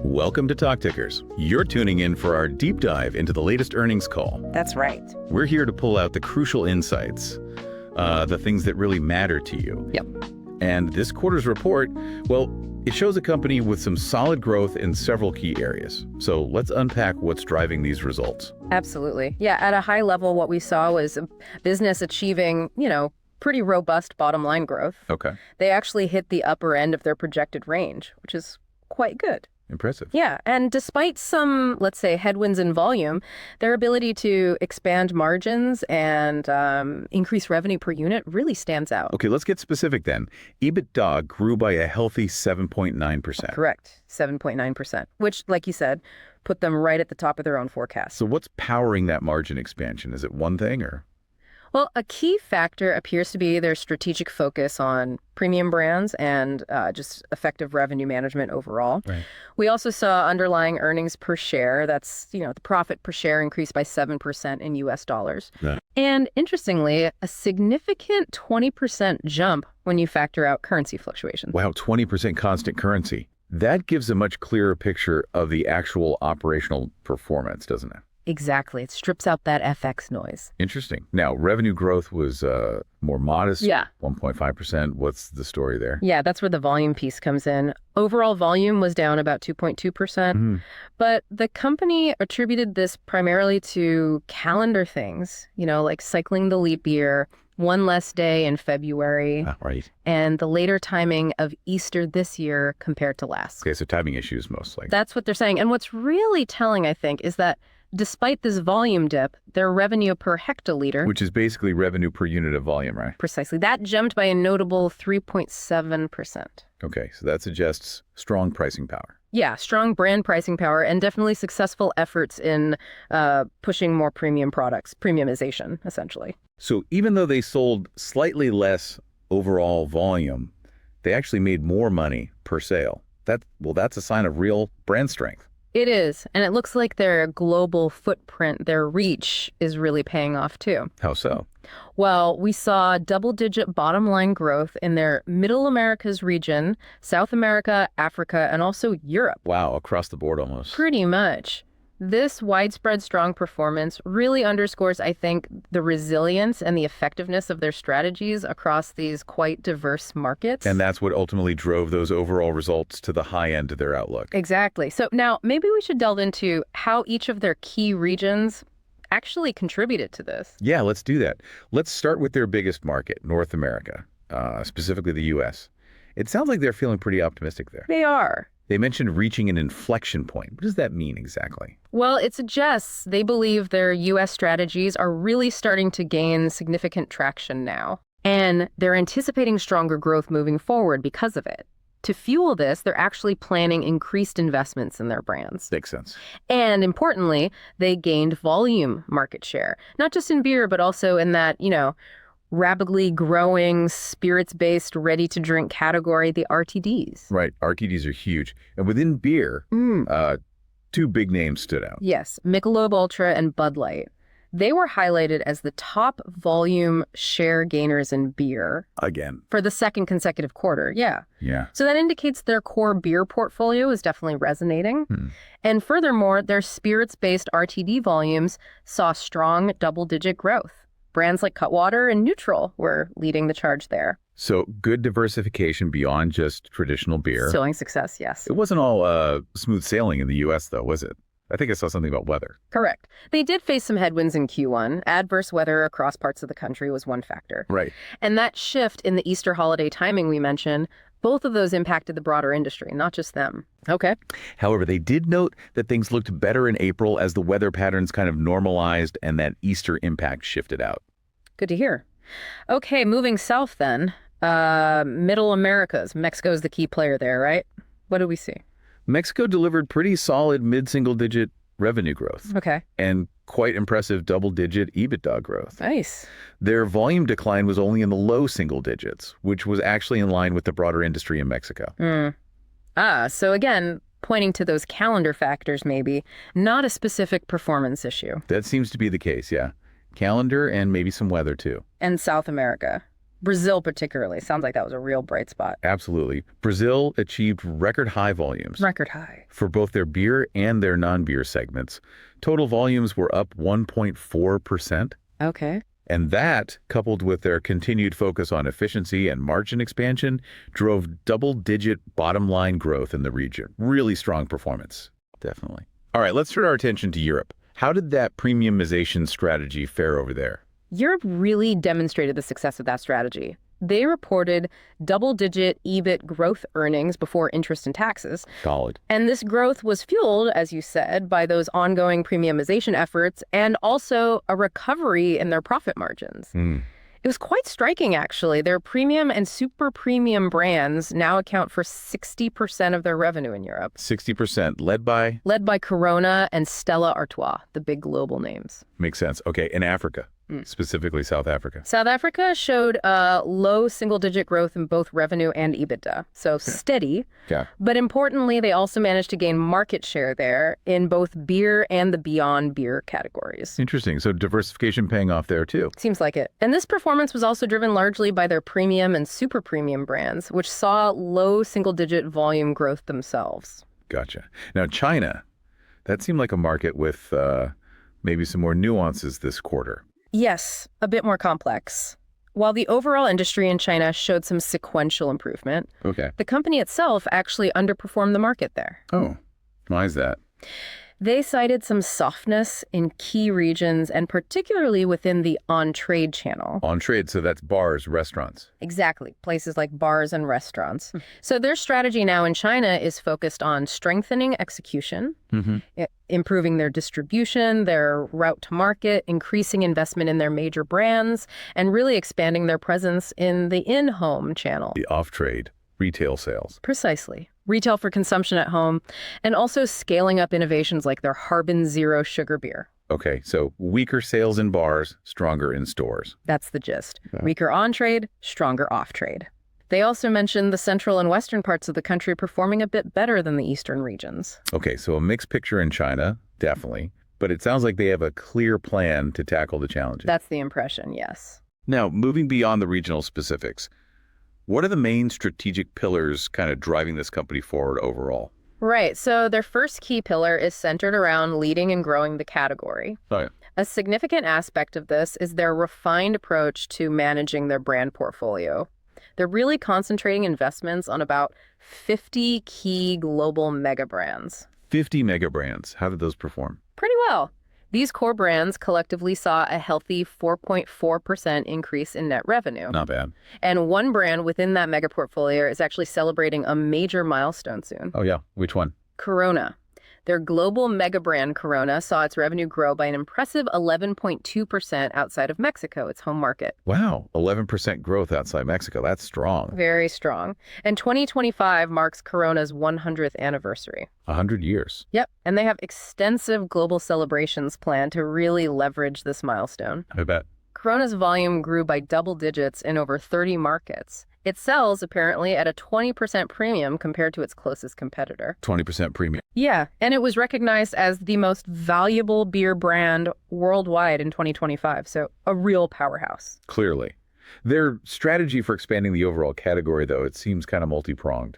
Welcome to TalkTickers. You're tuning in for our deep dive into the latest earnings call. That's right. We're here to pull out the crucial insights, the things that really matter to you. Yep. And this quarter's report, well, it shows a company with some solid growth in several key areas. So let's unpack what's driving these results. Absolutely. Yeah, at a high level, what we saw was a business achieving, pretty robust bottom line growth. Okay. They actually hit the upper end of their projected range, which is quite good. Impressive. Yeah, and despite some, let's say, headwinds in volume, their ability to expand margins and increase revenue per unit really stands out. Okay, let's get specific then. EBITDA grew by a healthy 7.9%. Correct, 7.9%, which, like you said, put them right at the top of their own forecast. So what's powering that margin expansion? Is it one thing or? Well, a key factor appears to be their strategic focus on premium brands and just effective revenue management overall. Right. We also saw underlying earnings per share. That's, the profit per share increased by 7% in US dollars. Yeah. And interestingly, a significant 20% jump when you factor out currency fluctuations. Wow, 20% constant currency. That gives a much clearer picture of the actual operational performance, doesn't it? Exactly. It strips out that FX noise. Interesting. Now, revenue growth was more modest. Yeah. 1.5%. What's the story there? Yeah, that's where the volume piece comes in. Overall volume was down about 2.2%, but the company attributed this primarily to calendar things, like cycling the leap year, one less day in February, Right. and the later timing of Easter this year compared to last. Okay, so timing issues mostly. That's what they're saying. And what's really telling, I think, is that despite this volume dip, their revenue per hectoliter, Which is basically revenue per unit of volume, right? precisely, that jumped by a notable 3.7%. Okay, so that suggests strong pricing power. Yeah, strong brand pricing power and definitely successful efforts in pushing more premium products, premiumization, essentially. So even though they sold slightly less overall volume, they actually made more money per sale. That's a sign of real brand strength. It is, and it looks like their global footprint, their reach, is really paying off too. How so? Well, we saw double-digit bottom line growth in their Middle Americas region, South America, Africa, and also Europe. Wow, across the board almost. Pretty much. This widespread strong performance really underscores, I think, the resilience and the effectiveness of their strategies across these quite diverse markets. And that's what ultimately drove those overall results to the high end of their outlook. Exactly. So now maybe we should delve into how each of their key regions actually contributed to this. Yeah, let's do that. Let's start with their biggest market, North America, specifically the U.S. It sounds like they're feeling pretty optimistic there. They are. They mentioned reaching an inflection point. What does that mean exactly? Well, it suggests they believe their U.S. strategies are really starting to gain significant traction now. And they're anticipating stronger growth moving forward because of it. To fuel this, they're actually planning increased investments in their brands. Makes sense. And importantly, they gained volume market share, not just in beer, but also in that, rapidly growing spirits-based ready-to-drink category, the RTDs. Right. RTDs are huge. And within beer, two big names stood out. Yes, Michelob Ultra and Bud Light. They were highlighted as the top volume share gainers in beer. Again. For the second consecutive quarter, yeah. Yeah. So that indicates their core beer portfolio is definitely resonating. And furthermore, their spirits-based RTD volumes saw strong double-digit growth. Brands like Cutwater and Neutral were leading the charge there. So good diversification beyond just traditional beer. Showing success, yes. It wasn't all smooth sailing in the U.S., though, was it? I think I saw something about weather. Correct. They did face some headwinds in Q1. Adverse weather across parts of the country was one factor. Right. And that shift in the Easter holiday timing we mentioned, both of those impacted the broader industry, not just them. Okay. However, they did note that things looked better in April as the weather patterns kind of normalized and that Easter impact shifted out. Good to hear. Okay, moving south then. Middle Americas. Mexico's the key player there, right? What do we see? Mexico delivered pretty solid mid-single-digit revenue growth. Okay. And quite impressive double-digit EBITDA growth. Nice. Their volume decline was only in the low single digits, which was actually in line with the broader industry in Mexico. So again, pointing to those calendar factors maybe, not a specific performance issue. That seems to be the case, yeah. Calendar and maybe some weather too. And South America. Brazil particularly. Sounds like that was a real bright spot. Absolutely. Brazil achieved record high volumes. Record high. For both their beer and their non-beer segments. Total volumes were up 1.4%. Okay. And that, coupled with their continued focus on efficiency and margin expansion, drove double-digit bottom-line growth in the region. Really strong performance. Definitely. All right, let's turn our attention to Europe. How did that premiumization strategy fare over there? Europe really demonstrated the success of that strategy. They reported double-digit EBIT growth earnings before interest and taxes. Solid. And this growth was fueled, as you said, by those ongoing premiumization efforts and also a recovery in their profit margins. It was quite striking, actually. Their premium and super premium brands now account for 60% of their revenue in Europe. 60%, led by? Led by Corona and Stella Artois, the big global names. Makes sense. Okay, in Africa, specifically South Africa. South Africa showed low single-digit growth in both revenue and EBITDA, so steady. Yeah. But importantly, they also managed to gain market share there in both beer and the beyond beer categories. Interesting. So diversification paying off there, too. Seems like it. And this performance was also driven largely by their premium and super premium brands, which saw low single-digit volume growth themselves. Gotcha. Now, China, that seemed like a market with maybe some more nuances this quarter. Yes, a bit more complex. While the overall industry in China showed some sequential improvement, the company itself actually underperformed the market there. Oh, why is that? They cited some softness in key regions and particularly within the on-trade channel. On-trade, so that's bars, restaurants. Exactly, places like bars and restaurants. So their strategy now in China is focused on strengthening execution, improving their distribution, their route to market, increasing investment in their major brands, and really expanding their presence in the in-home channel. The off-trade, retail sales. Precisely. Retail for consumption at home, and also scaling up innovations like their Harbin Zero sugar beer. Okay, so weaker sales in bars, stronger in stores. That's the gist. Weaker on-trade, stronger off-trade. They also mentioned the central and western parts of the country performing a bit better than the eastern regions. Okay, so a mixed picture in China, definitely. But it sounds like they have a clear plan to tackle the challenges. That's the impression, yes. Now, moving beyond the regional specifics, what are the main strategic pillars kind of driving this company forward overall? Right. So their first key pillar is centered around leading and growing the category. Oh, yeah. A significant aspect of this is their refined approach to managing their brand portfolio. They're really concentrating investments on about 50 key global mega brands. 50 mega brands. How did those perform? Pretty well. These core brands collectively saw a healthy 4.4% increase in net revenue. Not bad. And one brand within that mega portfolio is actually celebrating a major milestone soon. Oh, yeah. Which one? Corona. Their global mega brand Corona saw its revenue grow by an impressive 11.2% outside of Mexico, its home market. Wow, 11% growth outside Mexico. That's strong. Very strong. And 2025 marks Corona's 100th anniversary. 100 years. Yep. And they have extensive global celebrations planned to really leverage this milestone. I bet. Corona's volume grew by double digits in over 30 markets. It sells, apparently, at a 20% premium compared to its closest competitor. 20% premium. Yeah, and it was recognized as the most valuable beer brand worldwide in 2025, so a real powerhouse. Clearly. Their strategy for expanding the overall category, though, it seems kind of multi-pronged.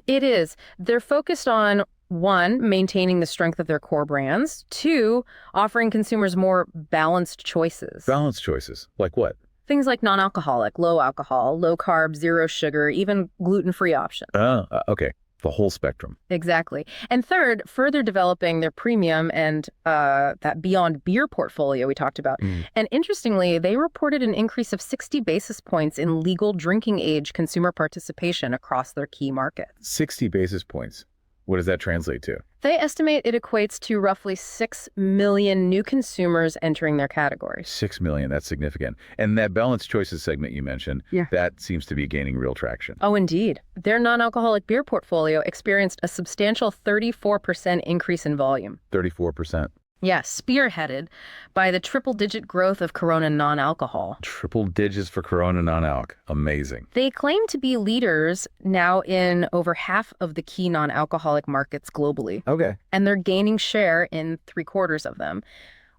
It is. They're focused on, 1, maintaining the strength of their core brands. 2, offering consumers more balanced choices. Balanced choices? Like what? Things like non-alcoholic, low alcohol, low carb, zero sugar, even gluten-free options. Okay. The whole spectrum. Exactly. And 3rd, further developing their premium and that beyond beer portfolio we talked about. And interestingly, they reported an increase of 60 basis points in legal drinking age consumer participation across their key markets. 60 basis points. What does that translate to? They estimate it equates to roughly 6 million new consumers entering their categories. 6 million, that's significant. And that balanced choices segment you mentioned, that seems to be gaining real traction. Oh, indeed. Their non-alcoholic beer portfolio experienced a substantial 34% increase in volume. 34%. Yeah, spearheaded by the triple-digit growth of Corona non-alcohol. Triple digits for Corona non-alc. Amazing. They claim to be leaders now in over half of the key non-alcoholic markets globally. Okay. And they're gaining share in 3/4 of them.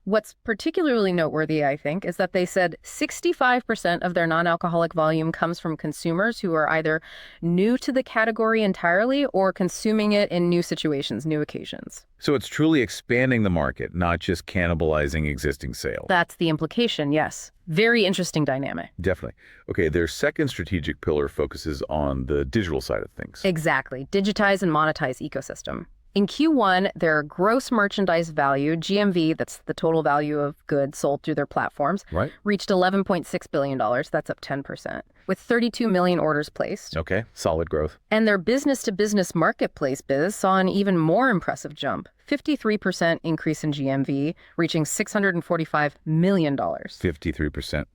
What's particularly noteworthy, I think, is that they said 65% of their non-alcoholic volume comes from consumers who are either new to the category entirely or consuming it in new situations, new occasions. So it's truly expanding the market, not just cannibalizing existing sales. That's the implication, yes. Very interesting dynamic. Definitely. Okay, their second strategic pillar focuses on the digital side of things. Exactly. Digitize and monetize ecosystem. In Q1, their gross merchandise value, GMV, that's the total value of goods sold through their platforms, Right. reached $11.6 billion. That's up 10%, with 32 million orders placed. Okay, solid growth. And their business-to-business marketplace biz saw an even more impressive jump, 53% increase in GMV, reaching $645 million. 53%.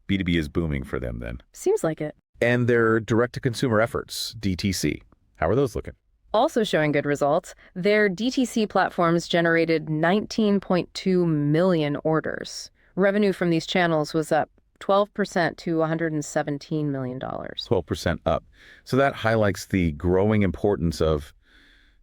B2B is booming for them then. Seems like it. And their direct-to-consumer efforts, DTC, how are those looking? Also showing good results, their DTC platforms generated 19.2 million orders. Revenue from these channels was up 12% to $117 million. 12% up. So that highlights the growing importance of,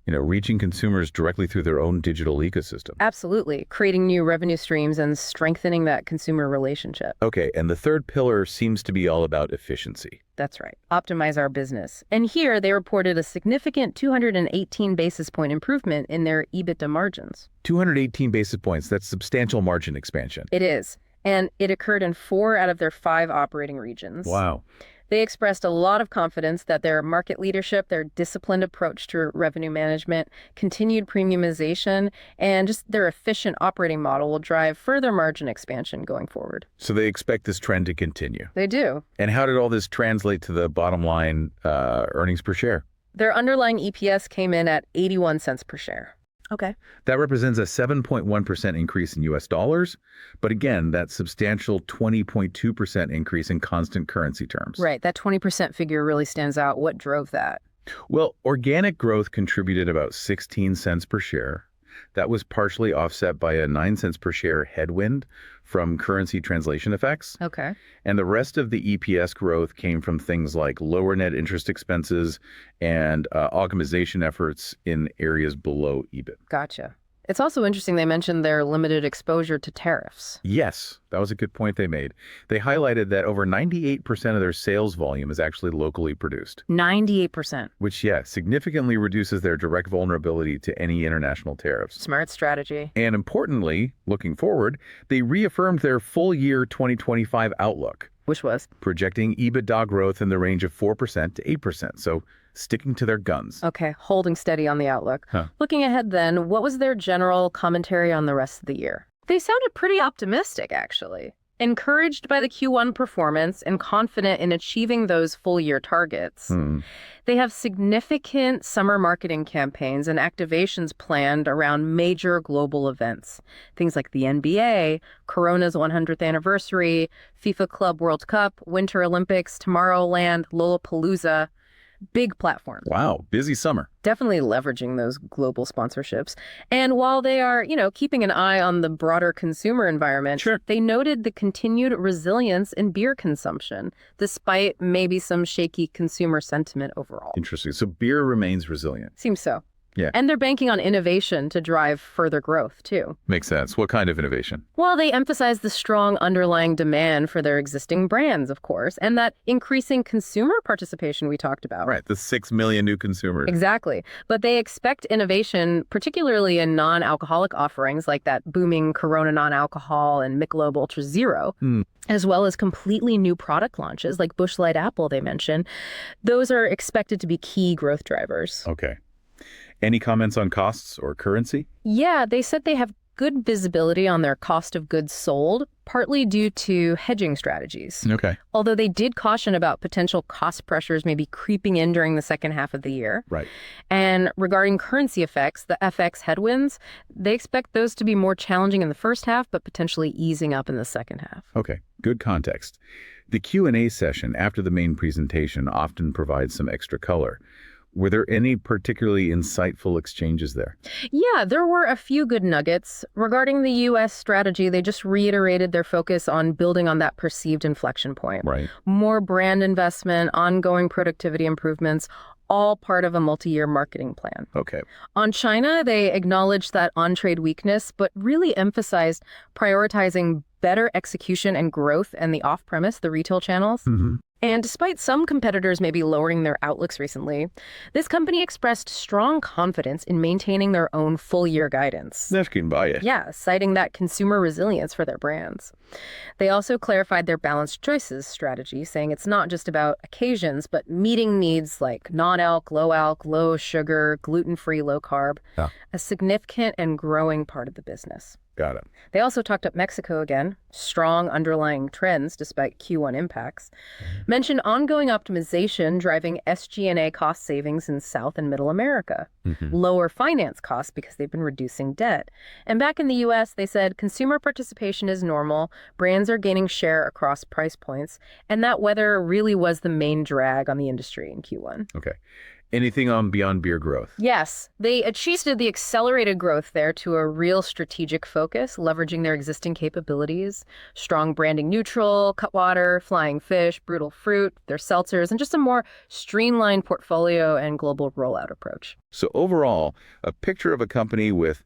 reaching consumers directly through their own digital ecosystem. Absolutely. Creating new revenue streams and strengthening that consumer relationship. Okay, and the third pillar seems to be all about efficiency. That's right. Optimize our business. And here they reported a significant 218 basis point improvement in their EBITDA margins. 218 basis points, that's substantial margin expansion. It is. And it occurred in 4 out of their 5 operating regions. Wow. They expressed a lot of confidence that their market leadership, their disciplined approach to revenue management, continued premiumization, and just their efficient operating model will drive further margin expansion going forward. So they expect this trend to continue. They do. And how did all this translate to the bottom line earnings per share? Their underlying EPS came in at 81 cents per share. Okay. That represents a 7.1% increase in US dollars, but again, that substantial 20.2% increase in constant currency terms. Right. That 20% figure really stands out. What drove that? Well, organic growth contributed about 16 cents per share. That was partially offset by a 9 cents per share headwind from currency translation effects. Okay. And the rest of the EPS growth came from things like lower net interest expenses and optimization efforts in areas below EBIT. Gotcha. It's also interesting they mentioned their limited exposure to tariffs. Yes, that was a good point they made. They highlighted that over 98% of their sales volume is actually locally produced. 98%. Which, significantly reduces their direct vulnerability to any international tariffs. Smart strategy. And importantly, looking forward, they reaffirmed their full year 2025 outlook. Which was? Projecting EBITDA growth in the range of 4% to 8%. So sticking to their guns. Okay, holding steady on the outlook. Huh. Looking ahead then, what was their general commentary on the rest of the year? They sounded pretty optimistic, actually. Encouraged by the Q1 performance and confident in achieving those full-year targets. They have significant summer marketing campaigns and activations planned around major global events. Things like the NBA, Corona's 100th anniversary, FIFA Club World Cup, Winter Olympics, Tomorrowland, Lollapalooza. Big platform. Wow, busy summer. Definitely leveraging those global sponsorships. And while they are, keeping an eye on the broader consumer environment, Sure. They noted the continued resilience in beer consumption, despite maybe some shaky consumer sentiment overall. Interesting. So beer remains resilient. Seems so. Yeah. And they're banking on innovation to drive further growth, too. Makes sense. What kind of innovation? Well, they emphasize the strong underlying demand for their existing brands, of course, and that increasing consumer participation we talked about. Right, the 6 million new consumers. Exactly. But they expect innovation, particularly in non-alcoholic offerings like that booming Corona non-alcohol and Michelob Ultra Zero, as well as completely new product launches like Busch Light Apple they mentioned. Those are expected to be key growth drivers. Okay. Any comments on costs or currency? Yeah, they said they have good visibility on their cost of goods sold, partly due to hedging strategies. Okay. Although they did caution about potential cost pressures maybe creeping in during the second half of the year. Right. And regarding currency effects, the FX headwinds, they expect those to be more challenging in the first half, but potentially easing up in the second half. Okay, good context. The Q&A session after the main presentation often provides some extra color. Were there any particularly insightful exchanges there? Yeah, there were a few good nuggets. Regarding the U.S. strategy, they just reiterated their focus on building on that perceived inflection point. Right. More brand investment, ongoing productivity improvements, all part of a multi-year marketing plan. Okay. On China, they acknowledged that on-trade weakness, but really emphasized prioritizing better execution and growth in the off-premise, the retail channels. Mm-hmm. And despite some competitors maybe lowering their outlooks recently, this company expressed strong confidence in maintaining their own full-year guidance. That's can buy it. Yeah, citing that consumer resilience for their brands. They also clarified their balanced choices strategy, saying it's not just about occasions, but meeting needs like non-alc, low sugar, gluten-free, low carb, a significant and growing part of the business. Got it. They also talked up Mexico again, strong underlying trends despite Q1 impacts. Mentioned ongoing optimization driving SG&A cost savings in South and Middle America. Lower finance costs because they've been reducing debt. And back in the U.S., they said consumer participation is normal, brands are gaining share across price points, and that weather really was the main drag on the industry in Q1. Okay. Anything on Beyond Beer growth? Yes, they achieved the accelerated growth there to a real strategic focus, leveraging their existing capabilities, strong branding neutral, Cutwater, Flying Fish, Brutal Fruit, their seltzers, and just a more streamlined portfolio and global rollout approach. So overall, a picture of a company with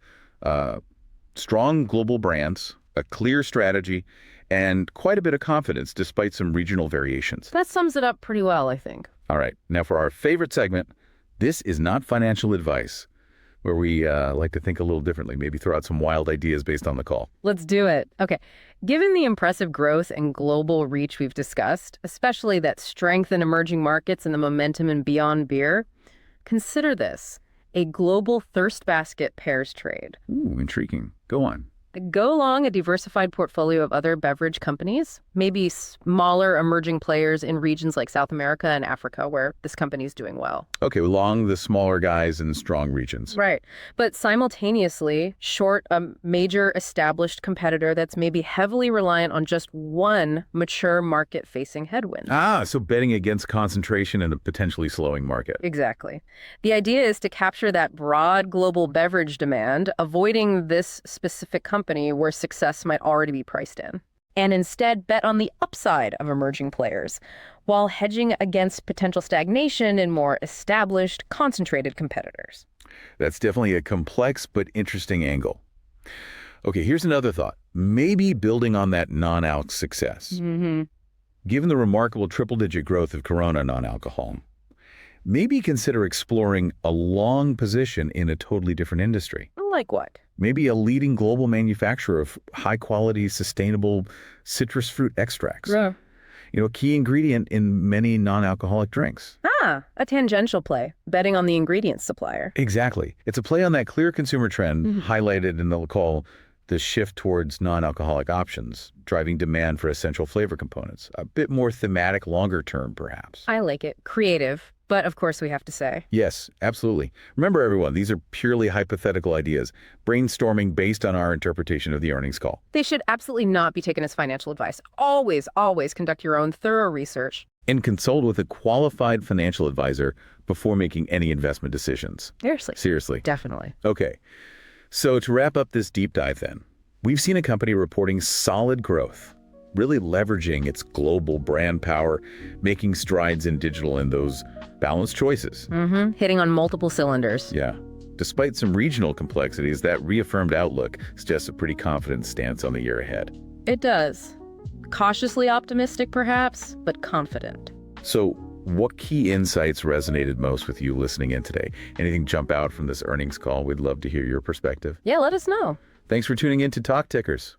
strong global brands, a clear strategy, and quite a bit of confidence despite some regional variations. That sums it up pretty well, I think. All right, now for our favorite segment, this is not financial advice, where we like to think a little differently, maybe throw out some wild ideas based on the call. Let's do it. Okay, given the impressive growth and global reach we've discussed, especially that strength in emerging markets and the momentum in Beyond Beer, consider this, a global thirst basket pairs trade. Ooh, intriguing. Go on. Go along a diversified portfolio of other beverage companies, maybe smaller emerging players in regions like South America and Africa where this company is doing well. Okay, along the smaller guys in strong regions. Right. But simultaneously, short a major established competitor that's maybe heavily reliant on just one mature market-facing headwind. So betting against concentration in a potentially slowing market. Exactly. The idea is to capture that broad global beverage demand, avoiding this specific company where success might already be priced in, and instead bet on the upside of emerging players while hedging against potential stagnation in more established, concentrated competitors. That's definitely a complex but interesting angle. Okay, here's another thought. Maybe building on that non-alc success. Given the remarkable triple-digit growth of Corona non-alcohol, maybe consider exploring a long position in a totally different industry. Like what? Maybe a leading global manufacturer of high-quality, sustainable citrus fruit extracts. Yeah. You know, a key ingredient in many non-alcoholic drinks. A tangential play, betting on the ingredients supplier. Exactly. It's a play on that clear consumer trend highlighted in the call, the shift towards non-alcoholic options, driving demand for essential flavor components. A bit more thematic, longer term, perhaps. I like it. Creative. But of course we have to say. Yes, absolutely. Remember, everyone, these are purely hypothetical ideas, brainstorming based on our interpretation of the earnings call. They should absolutely not be taken as financial advice. Always, always conduct your own thorough research. And consult with a qualified financial advisor before making any investment decisions. Seriously. Definitely. Okay. So to wrap up this deep dive then, we've seen a company reporting solid growth, really leveraging its global brand power, making strides in digital and those balanced choices. Hitting on multiple cylinders. Yeah. Despite some regional complexities, that reaffirmed outlook suggests a pretty confident stance on the year ahead. It does. Cautiously optimistic, perhaps, but confident. So what key insights resonated most with you listening in today? Anything jump out from this earnings call? We'd love to hear your perspective. Yeah, let us know. Thanks for tuning in to TalkTickers.